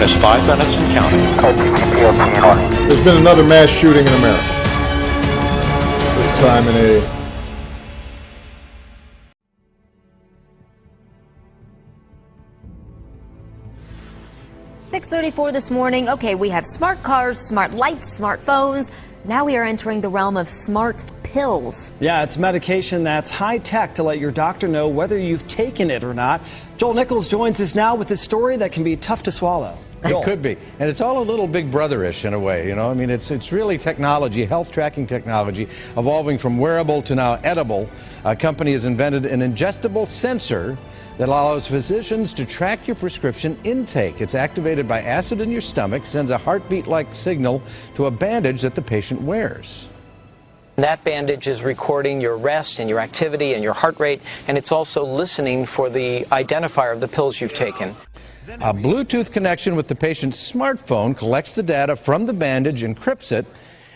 is 5 minutes and counting. There's been another mass shooting in America. This time in a 6:34 this morning. Okay, we have smart cars, smart lights, smartphones. Now we are entering the realm of smart pills. Yeah, it's medication that's high tech to let your doctor know whether you've taken it or not. Joel Nichols joins us now with this story that can be tough to swallow. It could be. And it's all a little Big Brother-ish in a way, you know. I mean, it's really technology, health tracking technology, evolving from wearable to now edible. A company has invented an ingestible sensor that allows physicians to track your prescription intake. It's activated by acid in your stomach, sends a heartbeat-like signal to a bandage that the patient wears. That bandage is recording your rest and your activity and your heart rate, and it's also listening for the identifier of the pills you've taken. A Bluetooth connection with the patient's smartphone collects the data from the bandage, encrypts it,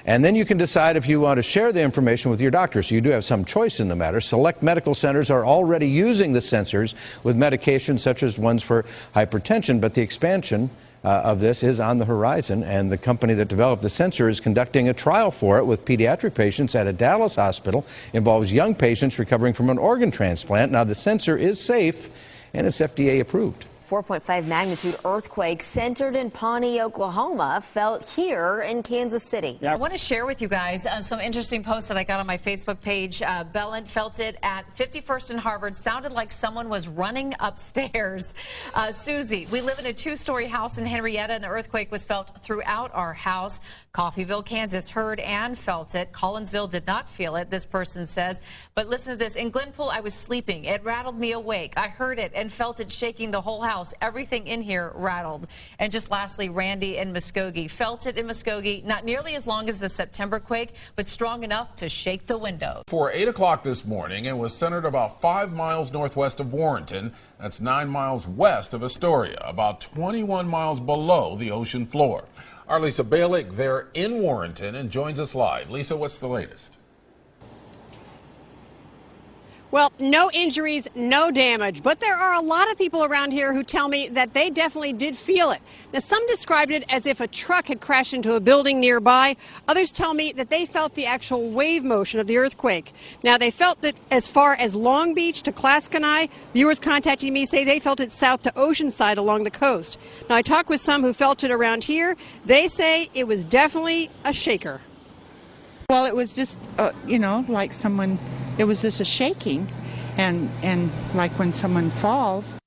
and then you can decide if you want to share the information with your doctor. So you do have some choice in the matter. Select medical centers are already using the sensors with medications such as ones for hypertension, but the expansion of this is on the horizon, and the company that developed the sensor is conducting a trial for it with pediatric patients at a Dallas hospital. Involves young patients recovering from an organ transplant. Now, the sensor is safe, and it's FDA approved. 4.5 magnitude earthquake centered in Pawnee, Oklahoma, felt here in Kansas City. I want to share with you guys some interesting posts that I got on my Facebook page. Bellant felt it at 51st and Harvard. Sounded like someone was running upstairs. Susie, we live in a 2-story house in Henrietta, and the earthquake was felt throughout our house. Coffeyville, Kansas heard and felt it. Collinsville did not feel it, this person says. But listen to this. In Glenpool, I was sleeping. It rattled me awake. I heard it and felt it shaking the whole house. Everything in here rattled. And just lastly, Randy in Muskogee felt it in Muskogee, not nearly as long as the September quake, but strong enough to shake the windows. For 8 o'clock this morning, it was centered about 5 miles northwest of Warrenton. That's 9 miles west of Astoria, about 21 miles below the ocean floor. Our Lisa Balick there in Warrenton and joins us live. Lisa, what's the latest? Well, no injuries, no damage, but there are a lot of people around here who tell me that they definitely did feel it. Now, some described it as if a truck had crashed into a building nearby. Others tell me that they felt the actual wave motion of the earthquake. Now, they felt it as far as Long Beach to Claskenai. Viewers contacting me say they felt it south to Oceanside along the coast. Now, I talked with some who felt it around here. They say it was definitely a shaker. Well, it was just, like someone, it was just a shaking, and like when someone falls.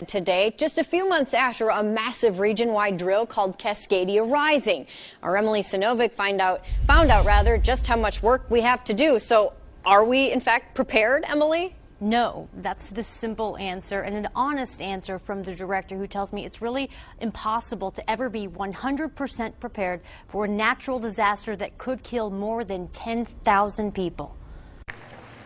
Today, just a few months after a massive region-wide drill called Cascadia Rising. Our Emily Sinovic found out just how much work we have to do. So are we, in fact, prepared, Emily? No, that's the simple answer and an honest answer from the director, who tells me it's really impossible to ever be 100% prepared for a natural disaster that could kill more than 10,000 people.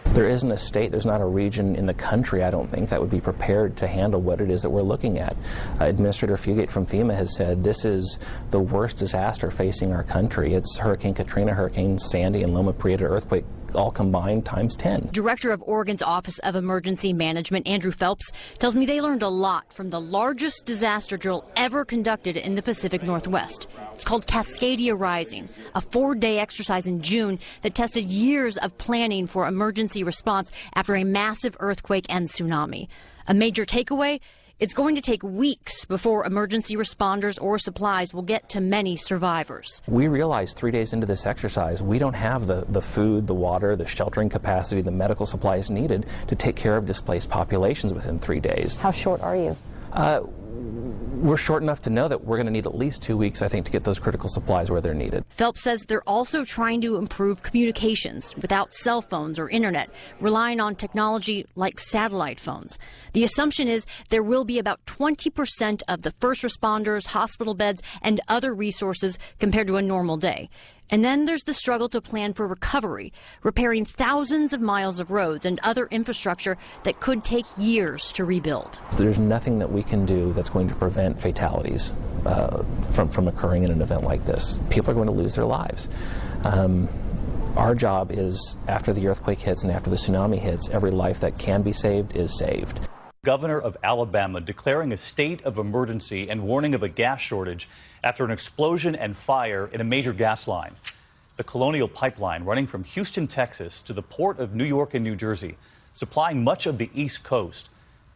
There isn't a state, there's not a region in the country, I don't think, that would be prepared to handle what it is that we're looking at. Administrator Fugate from FEMA has said this is the worst disaster facing our country. It's Hurricane Katrina, Hurricane Sandy, and Loma Prieta earthquake all combined times 10. Director of Oregon's Office of Emergency Management, Andrew Phelps, tells me they learned a lot from the largest disaster drill ever conducted in the Pacific Northwest. It's called Cascadia Rising, a 4-day exercise in June that tested years of planning for emergency response after a massive earthquake and tsunami. A major takeaway? It's going to take weeks before emergency responders or supplies will get to many survivors. We realized 3 days into this exercise, we don't have the food, the water, the sheltering capacity, the medical supplies needed to take care of displaced populations within 3 days. How short are you? We're short enough to know that we're going to need at least 2 weeks, I think, to get those critical supplies where they're needed. Phelps says they're also trying to improve communications without cell phones or internet, relying on technology like satellite phones. The assumption is there will be about 20% of the first responders, hospital beds, and other resources compared to a normal day. And then there's the struggle to plan for recovery, repairing thousands of miles of roads and other infrastructure that could take years to rebuild. There's nothing that we can do that's going to prevent fatalities from occurring in an event like this. People are going to lose their lives. Our job is, after the earthquake hits and after the tsunami hits, every life that can be saved is saved. Governor of Alabama declaring a state of emergency and warning of a gas shortage after an explosion and fire in a major gas line. The Colonial Pipeline running from Houston, Texas to the port of New York and New Jersey, supplying much of the East Coast.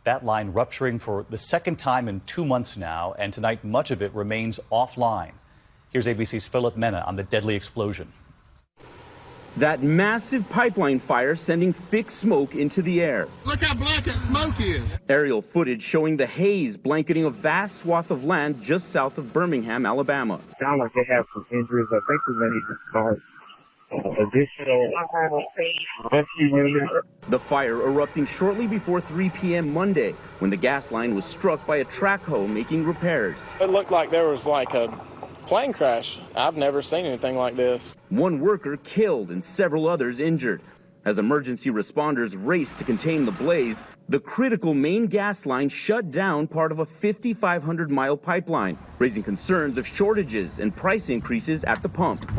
That line rupturing for the second time in 2 months now, and tonight much of it remains offline. Here's ABC's Philip Mena on the deadly explosion. That massive pipeline fire sending thick smoke into the air. Look how black that smoke is. Aerial footage showing the haze blanketing a vast swath of land just south of Birmingham, Alabama. Sound like they have some injuries. I think we're going to need to start additional rescue units. The fire erupting shortly before 3 p.m. Monday when the gas line was struck by a track hoe making repairs. It looked like there was like a plane crash. I've never seen anything like this. One worker killed and several others injured. As emergency responders raced to contain the blaze, the critical main gas line shut down part of a 5,500-mile pipeline, raising concerns of shortages and price increases at the pump.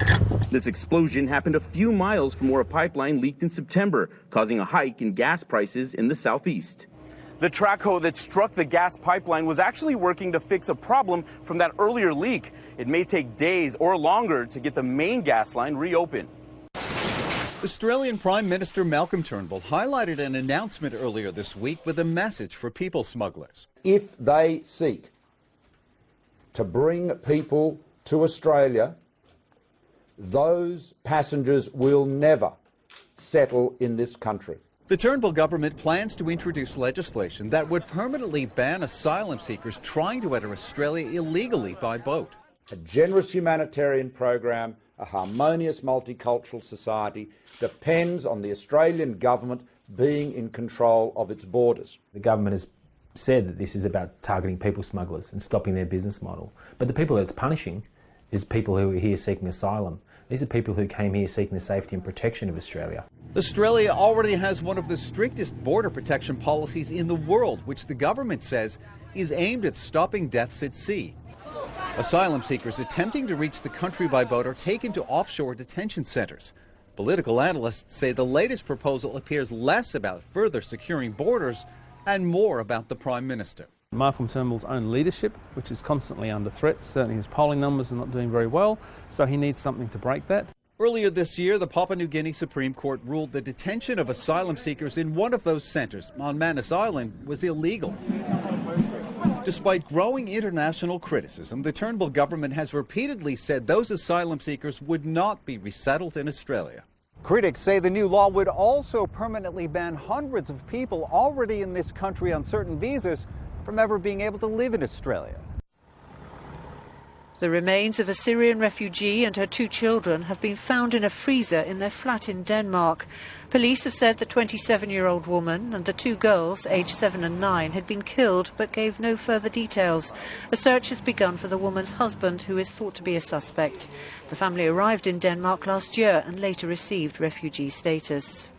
This explosion happened a few miles from where a pipeline leaked in September, causing a hike in gas prices in the southeast. The track hoe that struck the gas pipeline was actually working to fix a problem from that earlier leak. It may take days or longer to get the main gas line reopened. Australian Prime Minister Malcolm Turnbull highlighted an announcement earlier this week with a message for people smugglers. If they seek to bring people to Australia, those passengers will never settle in this country. The Turnbull government plans to introduce legislation that would permanently ban asylum seekers trying to enter Australia illegally by boat. A generous humanitarian program, a harmonious multicultural society depends on the Australian government being in control of its borders. The government has said that this is about targeting people smugglers and stopping their business model. But the people that it's punishing is people who are here seeking asylum. These are people who came here seeking the safety and protection of Australia. Australia already has one of the strictest border protection policies in the world, which the government says is aimed at stopping deaths at sea. Asylum seekers attempting to reach the country by boat are taken to offshore detention centres. Political analysts say the latest proposal appears less about further securing borders and more about the Prime Minister. Malcolm Turnbull's own leadership, which is constantly under threat, certainly his polling numbers are not doing very well, so he needs something to break that. Earlier this year, the Papua New Guinea Supreme Court ruled the detention of asylum seekers in one of those centres on Manus Island was illegal. Despite growing international criticism, the Turnbull government has repeatedly said those asylum seekers would not be resettled in Australia. Critics say the new law would also permanently ban hundreds of people already in this country on certain visas from ever being able to live in Australia. The remains of a Syrian refugee and her 2 children have been found in a freezer in their flat in Denmark. Police have said the 27-year-old woman and the 2 girls, aged 7 and 9, had been killed but gave no further details. A search has begun for the woman's husband, who is thought to be a suspect. The family arrived in Denmark last year and later received refugee status.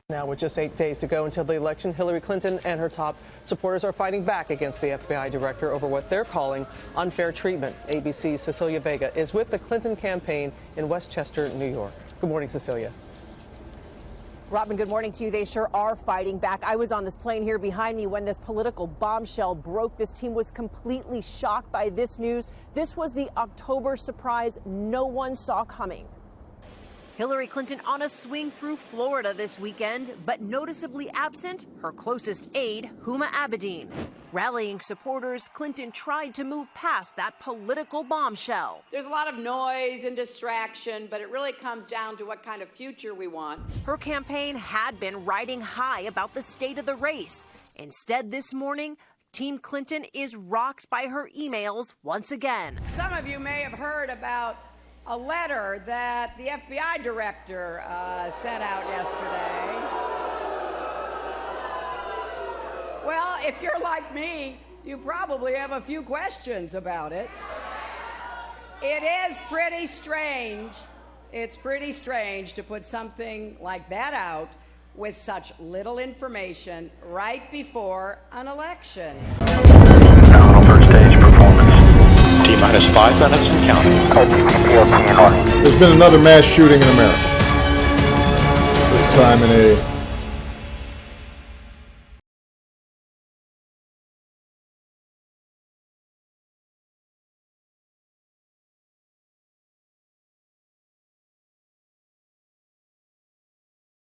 Now, with just 8 days to go until the election, Hillary Clinton and her top supporters are fighting back against the FBI director over what they're calling unfair treatment. ABC's Cecilia Vega is with the Clinton campaign in Westchester, New York. Good morning, Cecilia. Robin, good morning to you. They sure are fighting back. I was on this plane here behind me when this political bombshell broke. This team was completely shocked by this news. This was the October surprise no one saw coming. Hillary Clinton on a swing through Florida this weekend, but noticeably absent her closest aide, Huma Abedin. Rallying supporters, Clinton tried to move past that political bombshell. There's a lot of noise and distraction, but it really comes down to what kind of future we want. Her campaign had been riding high about the state of the race. Instead, this morning, Team Clinton is rocked by her emails once again. Some of you may have heard about a letter that the FBI director sent out yesterday. Well, if you're like me, you probably have a few questions about it. It is pretty strange. It's pretty strange to put something like that out with such little information right before an election. Now first stage performance. T-minus 5 minutes and counting. There's been another mass shooting in America. This time in a